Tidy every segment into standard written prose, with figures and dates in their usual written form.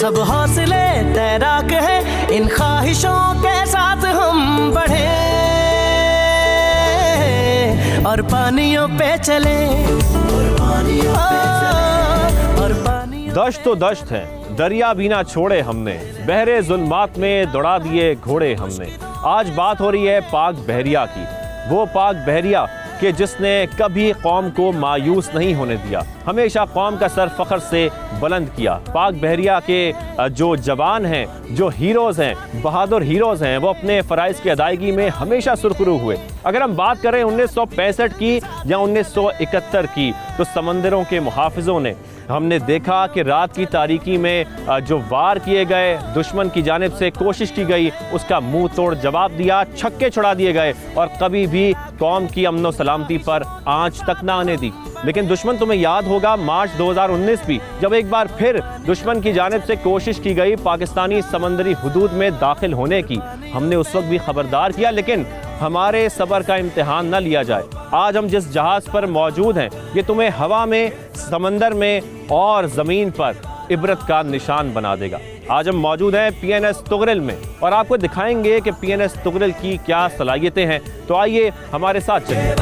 सब हौसले तैराक है, इन ख्वाहिशों के साथ हम बढ़े और पानियों पे चले, और पानियों। दश्त तो दश्त है, दरिया भी ना छोड़े हमने, बहरे जुल्मात में दौड़ा दिए घोड़े हमने। आज बात हो रही है पाक बहरिया की, वो पाक बहरिया कि जिसने कभी कौम को मायूस नहीं होने दिया, हमेशा कौम का सर फ़ख्र से बुलंद किया। पाक बहरिया के जो जवान हैं, जो हीरोज़ हैं, बहादुर हीरोज़ हैं, वो अपने फ़राइज़ की अदायगी में हमेशा सुरखरू हुए। अगर हम बात करें 1965 की या 1971 की, तो समंदरों के मुहाफ़िज़ों ने, हमने देखा कि रात की तारीकी में जो वार किए गए, दुश्मन की जानिब से कोशिश की गई, उसका मुंह तोड़ जवाब दिया, छक्के छुड़ा दिए गए और कभी भी कौम की अमन व सलामती पर आंच तक ना आने दी। लेकिन दुश्मन, तुम्हें याद होगा मार्च 2019 भी, जब एक बार फिर दुश्मन की जानिब से कोशिश की गई पाकिस्तानी समंदरी हुदूद में दाखिल होने की, हमने उस वक्त भी खबरदार किया, लेकिन हमारे सब्र का इम्तिहान न लिया जाए। आज हम जिस जहाज़ पर मौजूद हैं, ये तुम्हें हवा में, समंदर में और ज़मीन पर इबरत का निशान बना देगा। आज हम मौजूद हैं PNS तुगरिल में और आपको दिखाएंगे कि PNS तुगरिल की क्या सलाहियतें हैं। तो आइए हमारे साथ चलिए।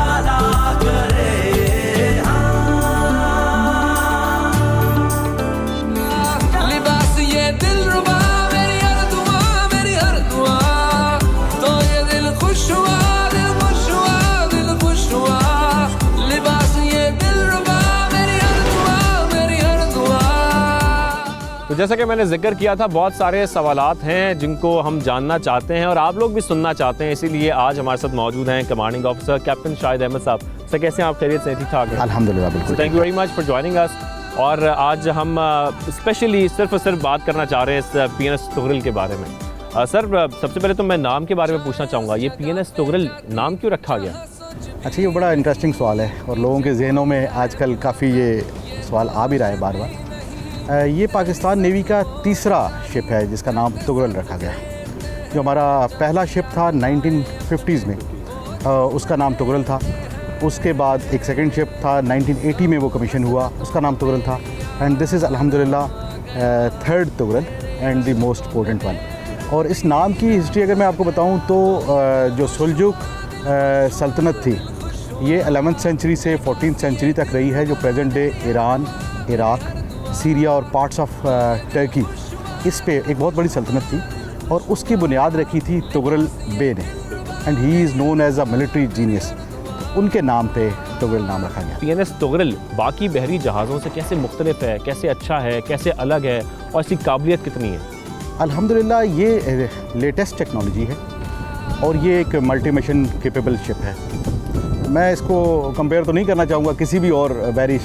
तो जैसा कि मैंने जिक्र किया था, बहुत सारे सवालात हैं जिनको हम जानना चाहते हैं और आप लोग भी सुनना चाहते हैं, इसीलिए आज हमारे साथ मौजूद हैं commanding officer captain Shahid Ahmad sahab. Sir, कैसे हैं आप? खैरियत से? ठीक ठाक है, अल्हम्दुलिल्लाह, बिल्कुल। Thank you very much for joining us. और आज हम स्पेशली सिर्फ और सिर्फ बात करना चाह रहे हैं इस PNS तुगरिल के बारे में। सर, सबसे पहले तो मैं नाम के बारे में पूछना चाहूँगा, ये PNS तुगरिल नाम क्यों रखा गया? अच्छा, ये बड़ा इंटरेस्टिंग सवाल है और लोगों के जहनों में आजकल काफ़ी ये सवाल आ भी रहा है बार बार। ये पाकिस्तान नेवी का तीसरा शिप है जिसका नाम तुगरिल रखा गया। जो हमारा पहला शिप था 1950s में, उसका नाम तुगरिल था। उसके बाद एक सेकंड शिप था 1980 में, वो कमीशन हुआ, उसका नाम तुगरिल था। एंड दिस इज़ अल्हम्दुलिल्लाह third Tughril and the most important one. और इस नाम की हिस्ट्री अगर मैं आपको बताऊं तो जो सुल्जुक सल्तनत थी, ये 11th सेंचुरी से 14th सेंचुरी तक रही है, जो present day Iran, Iraq, Syria और पार्ट्स ऑफ टर्की, इस पे एक बहुत बड़ी सल्तनत थी और उसकी बुनियाद रखी थी तुगरिल बे ने। And he is known as a military genius. उनके नाम पे तुगरिल नाम रखा गया। PNS तुगरिल बाकी बहरी जहाज़ों से कैसे मुख्तलिफ है, कैसे अच्छा है, कैसे अलग है और इसकी काबिलियत कितनी है? अल्हम्दुलिल्लाह, ये लेटेस्ट टेक्नोलॉजी है और ये एक मल्टी मिशन केपेबल शिप है। मैं इसको कंपेयर तो नहीं करना चाहूँगा किसी भी और बहरी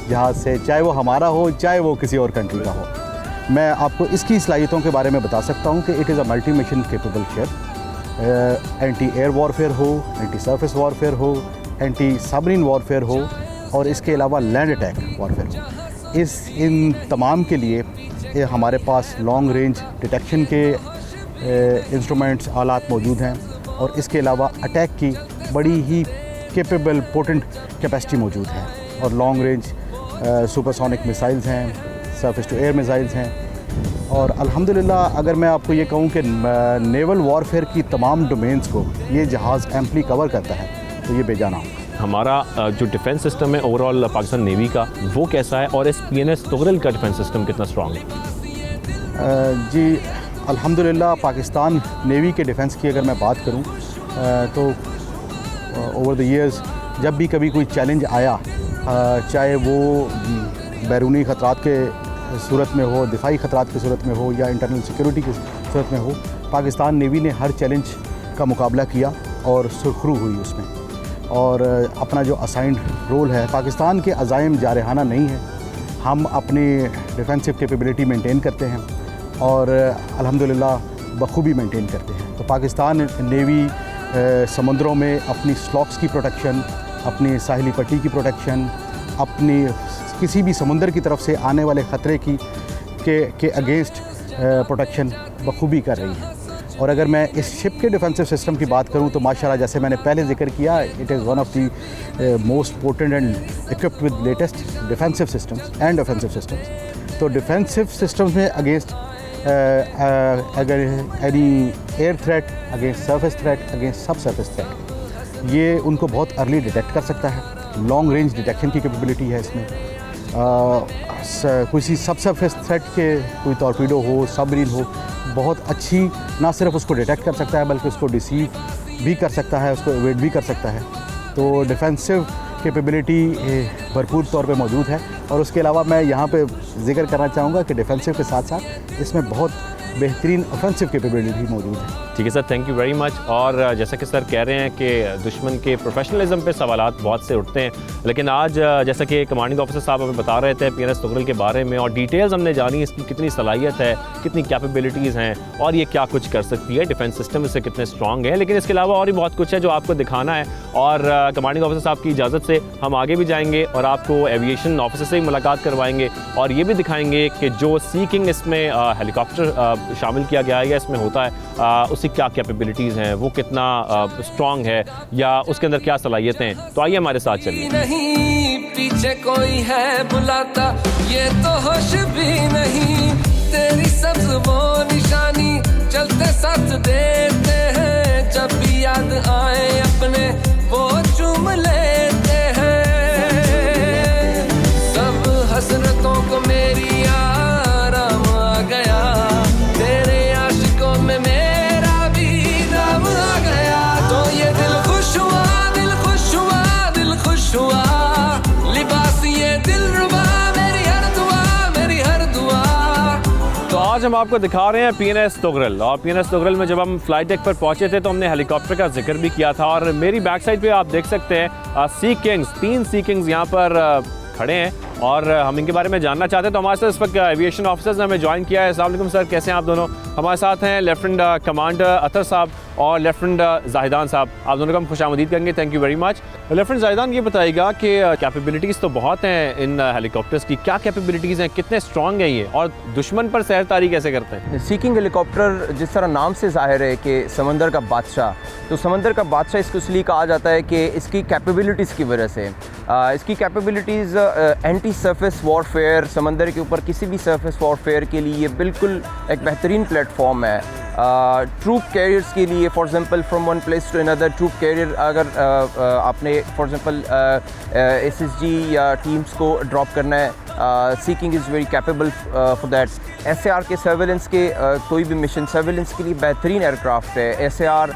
जहाज़ से, चाहे वो हमारा हो, चाहे वो किसी और कंट्री का हो। मैं आपको इसकी सलाहियतों के बारे में बता सकता हूँ कि it is a multi mission capable ship. Anti air warfare हो, एंटी सरफेस वॉरफेयर हो, एंटी सबमरीन वॉरफेयर हो और इसके अलावा लैंड अटैक वॉरफेयर हो। इन तमाम के लिए हमारे पास लॉन्ग रेंज डिटेक्शन के इंस्ट्रूमेंट्स, आलात मौजूद हैं और इसके अलावा अटैक की बड़ी ही केपेबल पोटेंट कैपेसिटी मौजूद है। और लॉन्ग रेंज सुपरसोनिक मिसाइल्स हैं, सरफेस टू एयर मिसाइल्स हैं। और अल्हम्दुलिल्लाह, अगर मैं आपको ये कहूँ कि नेवल वॉरफेयर की तमाम डोमेन्स को ये जहाज़ एम्पली कवर करता है, तो ये बेजाना होगा। हमारा जो डिफेंस सिस्टम है ओवरऑल पाकिस्तान नेवी का, वो कैसा है और इस PNS तुगरिल का डिफेंस सिस्टम कितना स्ट्रॉन्ग है? जी अल्हम्दुलिल्लाह, पाकिस्तान नेवी के डिफेंस की अगर मैं बात करूँ तो ओवर द इयर्स जब भी कभी कोई चैलेंज आया, चाहे वो बैरूनी ख़तरात के सूरत में हो, दिफाई ख़तरात की सूरत में हो या इंटरनल सिक्योरिटी की सूरत में हो, पाकिस्तान नेवी ने हर चैलेंज का मुकाबला किया और सुरखरू हुई उसमें। और अपना जो असाइंड रोल है, पाकिस्तान के अज़ाइम जारहाना नहीं है, हम अपनी डिफेंसिव कैपेबिलिटी मेंटेन करते हैं और अल्हम्दुलिल्लाह बखूबी मेंटेन करते हैं। तो पाकिस्तान नेवी समुद्रों में अपनी स्लॉक्स की प्रोटेक्शन, अपनी साहिली पट्टी की प्रोटेक्शन, अपनी किसी भी समुंदर की तरफ से आने वाले ख़तरे के अगेंस्ट प्रोटेक्शन बखूबी कर रही है। और अगर मैं इस शिप के डिफेंसिव सिस्टम की बात करूं तो माशाल्लाह, जैसे मैंने पहले जिक्र किया, it is one of the most potent and equipped with latest defensive systems and offensive systems. तो डिफेंसिव सिस्टम्स में अगेंस्ट अगर any air threat, against surface threat, against सब सरफेस थ्रेट, ये उनको बहुत अर्ली डिटेक्ट कर सकता है। लॉन्ग रेंज डिटेक्शन की कैपेबिलिटी है इसमें। किसी सब सरफेस थ्रेट के कोई टॉर्पीडो हो, सबमरीन हो, बहुत अच्छी ना सिर्फ उसको डिटेक्ट कर सकता है बल्कि उसको डिसीव भी कर सकता है, उसको एवेड भी कर सकता है। तो डिफेंसिव कैपेबिलिटी भरपूर तौर पे मौजूद है। और उसके अलावा मैं यहाँ पे जिक्र करना चाहूँगा कि डिफेंसिव के साथ साथ इसमें बहुत बेहतरीन ऑफेंसिव कैपेबिलिटी मौजूद है। ठीक है sir, thank you very much. और जैसा कि सर कह रहे हैं कि दुश्मन के प्रोफेशनलिज्म पे सवालात बहुत से उठते हैं, लेकिन आज जैसा कि कमांडिंग ऑफिसर साहब हमें बता रहे थे PNS तुगरल के बारे में, और डिटेल्स हमने जानी इसकी कितनी सलाहियत है, कितनी कैपेबिलिटीज़ हैं और ये क्या कुछ कर सकती है, डिफेंस सिस्टम इससे कितने स्ट्रॉन्ग है। लेकिन इसके अलावा और भी बहुत कुछ है जो आपको दिखाना है, और कमांडिंग ऑफिसर साहब की इजाज़त से हम आगे भी जाएंगे और आपको एविएशन ऑफिसर से ही मुलाकात करवाएंगे और ये भी दिखाएंगे कि जो सी किंग इसमें हेलीकॉप्टर शामिल किया गया है या इसमें होता है, उसकी क्या कैपेबिलिटीज़ हैं, वो कितना स्ट्रॉन्ग है या उसके अंदर क्या सलाहियतें हैं। तो आइए हमारे साथ चलिए। नहीं पीछे कोई है बुलाता, ये तो होश भी नहीं, तेरी सब्ज वो निशानी चलते साथ देते हैं, जब भी याद आए अपने वो चूम लेते हैं, सब हसरतों को मेरी आराम आ गया, तेरे आशिकों में मेरा भी नाम आ गया, तो ये दिल खुश हुआ, दिल खुश हुआ, दिल खुश हुआ, लिबास ये दिलरुबा, मेरी हर दुआ, मेरी हर दुआ। तो आज हम आपको दिखा रहे हैं PNS तुगरल, और PNS तुगरल में जब हम फ्लाइट डेक पर पहुंचे थे तो हमने हेलीकॉप्टर का जिक्र भी किया था, और मेरी बैक साइड पे आप देख सकते हैं सी किंग्स, 3 सी किंग्स यहाँ पर खड़े हैं और हम इनके बारे में जानना चाहते हैं। तो हमारे साथ इस वक्त एविएशन ऑफिसर्स ने हमें ज्वाइन किया है। अस्सलाम वालेकुम सर, कैसे हैं आप दोनों? हमारे साथ हैं लेफ्टिनेंट कमांडर अतर साहब और लेफ्टिनेंट जाहिदान साहब, आप दोनों का हम खुशामदीद करेंगे, thank you very much. Lieutenant जाहिदान, ये बताइएगा कि कैपेबिलिटीज़ तो बहुत हैं इन हेलीकॉप्टर्स की, क्या कैपेबिलिटीज़ हैं, कितने स्ट्रॉन्ग हैं ये, और दुश्मन पर सहरतारी कैसे करते हैं? सी किंग हेलीकॉप्टर जिस तरह नाम से जाहिर है कि समंदर का बादशाह, तो समंदर का बादशाह इसको इसलिए कहा जाता है कि इसकी कैपेबिलिटीज़ की वजह से। इसकी कैपेबिलिटीज़ एंटी सरफेस वॉरफेयर, समंदर के ऊपर किसी भी सरफेस वॉरफेयर के लिए बिल्कुल एक बेहतरीन प्लेटफॉर्म है। ट्रूप कैरियर्स के लिए, for example from one place to another, troop carrier अगर आपने फॉर एग्जांपल SSG या टीम्स को ड्रॉप करना है, Sea King is very capable for that. SAR के सर्वेलेंस के कोई भी मिशन सर्वेलेंस के लिए बेहतरीन एयरक्राफ्ट है। SAR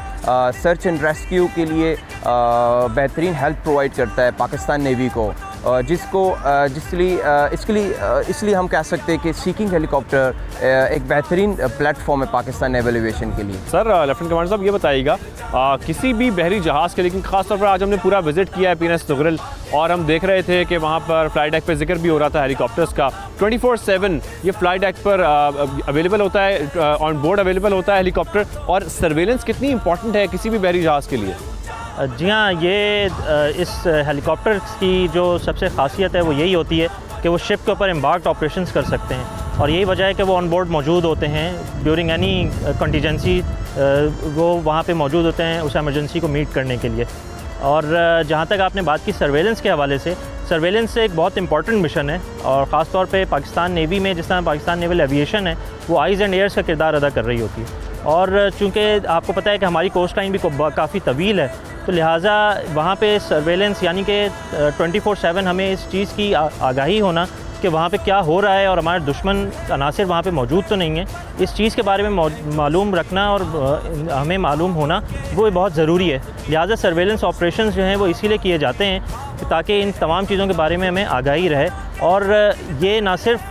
सर्च एंड रेस्क्यू के लिए बेहतरीन हेल्प प्रोवाइड करता है पाकिस्तान नेवी को, इसलिए हम कह सकते हैं कि सी किंग हेलीकॉप्टर एक बेहतरीन प्लेटफॉर्म है पाकिस्तान नेवल एविएशन के लिए। सर लेफ्टिनेंट कमांडर साहब, ये बताइएगा किसी भी बहरी जहाज़ के, लेकिन खासतौर पर आज हमने पूरा विजिट किया है PNS तुगरल और हम देख रहे थे कि वहाँ पर फ्लाई डेक पर जिक्र भी हो रहा था हेलीकॉप्टर्स का, 24/7 ये फ्लाई डेक पर अवेलेबल होता है, ऑन बोर्ड अवेलेबल होता है हेलीकॉप्टर, और सर्वेलेंस कितनी इंपॉर्टेंट है किसी भी बहरी जहाज़ के लिए? जी हाँ, ये इस हेलीकॉप्टर की जो सबसे ख़ासियत है वो यही होती है कि वो शिप के ऊपर एम्बार्क्ड ऑपरेशंस कर सकते हैं, और यही वजह है कि वो ऑन बोर्ड मौजूद होते हैं ड्यूरिंग एनी कंटीजेंसी, वो वहाँ पे मौजूद होते हैं उस एमरजेंसी को मीट करने के लिए। और जहाँ तक आपने बात की सर्वेलेंस के हवाले से, सर्वेलेंस एक बहुत इंपॉर्टेंट मिशन है, और ख़ास तौर पे पाकिस्तान नेवी में जिस तरह पाकिस्तान नेवल एविएशन है वो आइज़ एंड एयर्स का किरदार अदा कर रही होती है, और चूँकि आपको पता है कि हमारी कोस्ट लाइन भी काफ़ी तवील है, तो लिहाजा वहाँ पे सर्वेलेंस यानी कि 24/7 हमें इस चीज़ की आगाही होना कि वहाँ पे क्या हो रहा है और हमारे दुश्मन अनासिर वहाँ पे मौजूद तो नहीं है, इस चीज़ के बारे में मालूम रखना और हमें मालूम होना वो बहुत ज़रूरी है। लिहाजा सर्वेलेंस ऑपरेशंस जो हैं वो इसीलिए किए जाते हैं ताकि इन तमाम चीज़ों के बारे में हमें आगाही रहे, और ये ना सिर्फ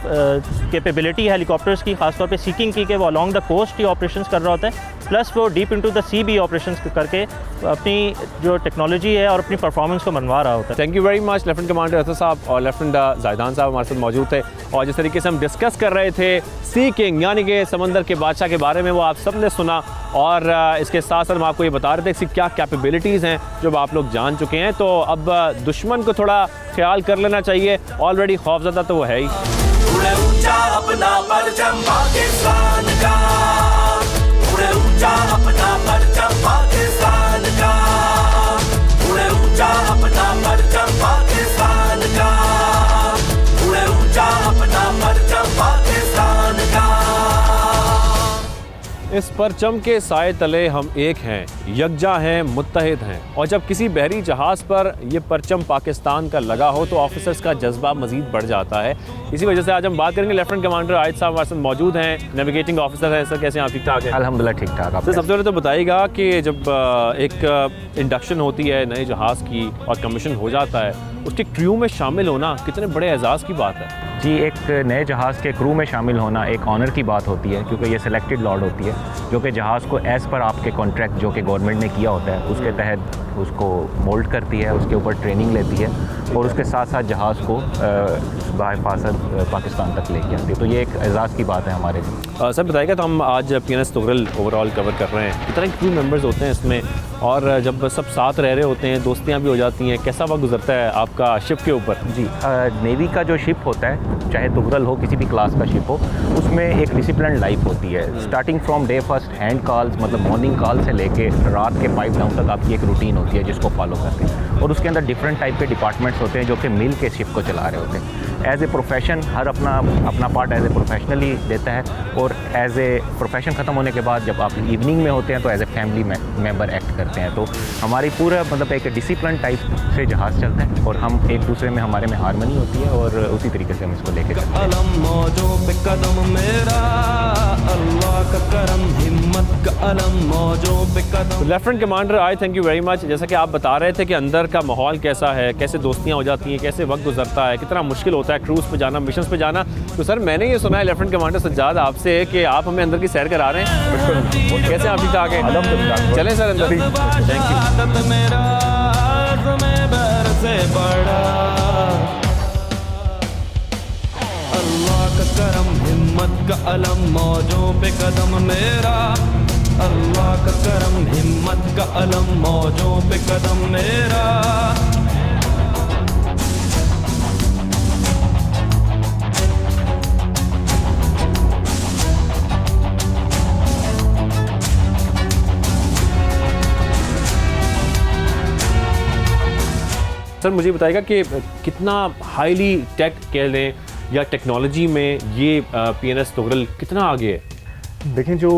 कैपेबिलिटी है हेलीकॉप्टर्स की, ख़ासतौर पे सी किंग की, कि वो अलॉन्ग द कोस्ट ही ऑपरेशंस कर रहा होता है, प्लस वो डीप इनटू द सी भी ऑपरेशंस करके अपनी जो टेक्नोलॉजी है और अपनी परफॉर्मेंस को मनवा रहा होता है। Thank you very much lieutenant commander Athar साहब और लेफ्टिनेंट जाहिदान साहब हमारे साथ मौजूद थे, और जिस तरीके से हम डिस्कस कर रहे थे सी किंग यानी कि समंदर के बादशाह के बारे में, वो आप सब ने सुना, और इसके साथ साथ हम आपको ये बता रहे थे इसकी क्या कैपेबिलिटीज़ हैं जो आप लोग जान चुके हैं। तो अब दुश्मन को थोड़ा ख्याल कर लेना चाहिए, ऑलरेडी खौफज़दा तो वो है ही। उड़े ऊंचा अपना परचम पाकिस्तान का, उड़े ऊंचा अपना परचम पाकिस्तान का, उड़े ऊंचा अपना परचम पाकिस्तान का, उड़े ऊंचा अपना परचम इस परचम के साए तले हम एक हैं, यकजा हैं, मुत्तहिद हैं। और जब किसी बहरी जहाज़ पर ये परचम पाकिस्तान का लगा हो तो ऑफिसर्स का जज्बा मज़ीद बढ़ जाता है। इसी वजह से आज हम बात करेंगे लेफ्टिनेंट कमांडर आयद साहब हमारे साथ मौजूद हैं, नेविगेटिंग ऑफिसर हैं। सर कैसे हैं आप? ठीक ठाक है अल्हम्दुलिल्लाह ठीक ठाक। सर सबसे पहले तो बताइएगा कि जब एक इंडक्शन होती है नए जहाज़ की और कमीशन हो जाता है, उसके क्रू में शामिल होना कितने बड़े एजाज़ की बात है। जी, एक नए जहाज़ के क्रू में शामिल होना एक ऑनर की बात होती है, क्योंकि ये सिलेक्टेड लॉट होती है जो कि जहाज़ को एज़ पर आपके कॉन्ट्रैक्ट जो कि गवर्नमेंट ने किया होता है उसके तहत उसको मोल्ड करती है, उसके ऊपर ट्रेनिंग लेती है और उसके साथ साथ जहाज़ को बाहिफाजत पाकिस्तान तक लेके आती है। तो ये एक एजाज़ की बात है हमारे लिए। सर बताइएगा, तो हम आज PNS तुगरल ओवरऑल कवर कर रहे हैं, कितने क्रू मेंबर्स होते हैं इसमें, और जब सब साथ रह रहे होते हैं, दोस्तियाँ भी हो जाती हैं, कैसा वक्त गुजरता है आपका शिप के ऊपर? जी, नेवी का जो शिप होता है, चाहे तुगरल हो किसी भी क्लास का शिप हो, उसमें एक डिसिप्लिन लाइफ होती है। Starting from day first hand calls, मतलब मॉर्निंग कॉल से लेके रात के 5 डाउन तक आपकी एक रूटीन होती है जिसको फॉलो करते हैं, और उसके अंदर डिफरेंट टाइप के डिपार्टमेंट्स होते हैं जो कि मिल के शिप को चला रहे होते हैं। एज ए प्रोफेशन हर अपना पार्ट एज ए प्रोफेशनली देता है, और एज ए प्रोफेशन ख़त्म होने के बाद जब आप इवनिंग में होते हैं तो as a family member act करते हैं। तो हमारी पूरा मतलब एक डिसिप्लिन टाइप से जहाज़ चलता है और हम एक दूसरे में हमारे में हारमनी होती है और उसी तरीके से हम इसको लेके चलते हैं। अलम मौजों पे कदम मेरा, अल्लाह का करम, हिम्मत का अलम मौजों पे कदम। Lieutenant commander Ayad, thank you very much. जैसा कि आप बता रहे थे कि अंदर का माहौल कैसा है, कैसे दोस्तियाँ हो जाती हैं, कैसे वक्त गुजरता है, कितना मुश्किल होता है क्रूज़ पे जाना, मिशंस पे जाना। तो सर मैंने ये सुना है लेफ्टिनेंट कमांडर सज्जाद आपसे कि आप हमें अंदर की सैर करा रहे हैं। बिल्कुल, कैसे आप? ठीक ठाक है, चलें सर अंदर। Thank you. मेरा तुम्हें बर से बड़ा, अल्लाह का करम, हिम्मत का अलम मौजों पे कदम मेरा, अल्लाह का करम, हिम्मत का अलम मौजों पे कदम मेरा। सर मुझे बताइएगा कि कितना हाईली टेक कह लें या टेक्नोलॉजी में ये PNS तुगरल कितना आगे है? देखें, जो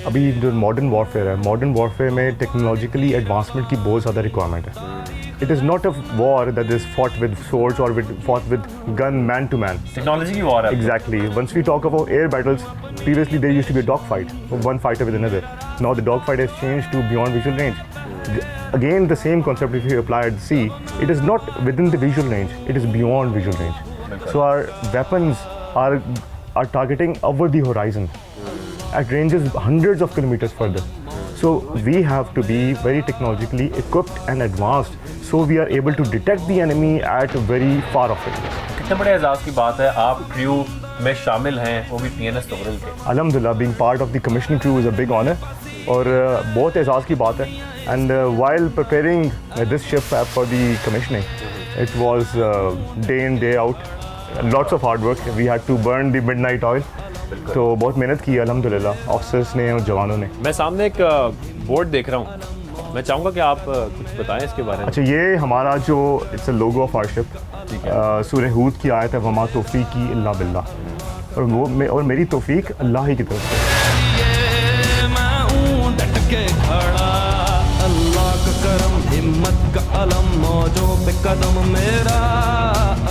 अभी जो मॉडर्न वॉरफेयर है, मॉडर्न वॉरफेयर में टेक्नोलॉजिकली एडवांसमेंट की बहुत ज़्यादा रिक्वायरमेंट है। It is not a war that is fought with swords और fought with gun man to man. Technology की वॉर है। Exactly. Once we talk about air battles, previously there used to be a dogfight, one fighter with another. Now the dogfight has changed to beyond visual range. Again, the same concept if you apply at sea, it is not within the visual range, it is beyond visual range. So our weapons are targeting over the horizon at ranges hundreds of kilometers further. So we have to be very technologically equipped and advanced, so we are able to detect the enemy at very far off range. कितने बड़े एजाज़ की बात है, आप crew में शामिल हैं, वो भी PNS तुगरल के। Alhamdulillah, being part of the commissioning crew is a big honor और बहुत एजाज़ की बात है। And while preparing this ship for the commissioning, it was day in day out, lots of hard work. We had to burn the midnight oil. तो बहुत मेहनत की अल्हम्दुलिल्लाह ऑफिसर्स ने और जवानों ने। मैं सामने एक बोर्ड देख रहा हूँ, मैं चाहूँगा कि आप कुछ बताएं इसके बारे में। अच्छा, ये हमारा जो it's a logo of our ship, सूरह हूद की आयत है, वमा तौफीकी इल्ला बिल्लाह, और वो और मेरी तौफीक अल्लाह ही की तरफ से। मैं हूँ डट के खड़ा, अल्लाह का करम, हिम्मत का अलम मौजों पे कदम मेरा।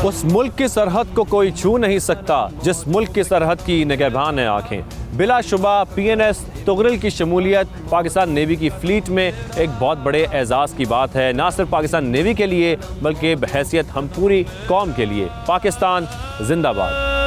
उस मुल्क की सरहद को कोई छू नहीं सकता जिस मुल्क की सरहद की निगहबान है आँखें। बिलाशुबा PNS तुगरल की शमूलियत पाकिस्तान नेवी की फ्लीट में एक बहुत बड़े एजाज़ की बात है, ना सिर्फ पाकिस्तान नेवी के लिए बल्कि बहैसियत हम पूरी कौम के लिए। पाकिस्तान जिंदाबाद।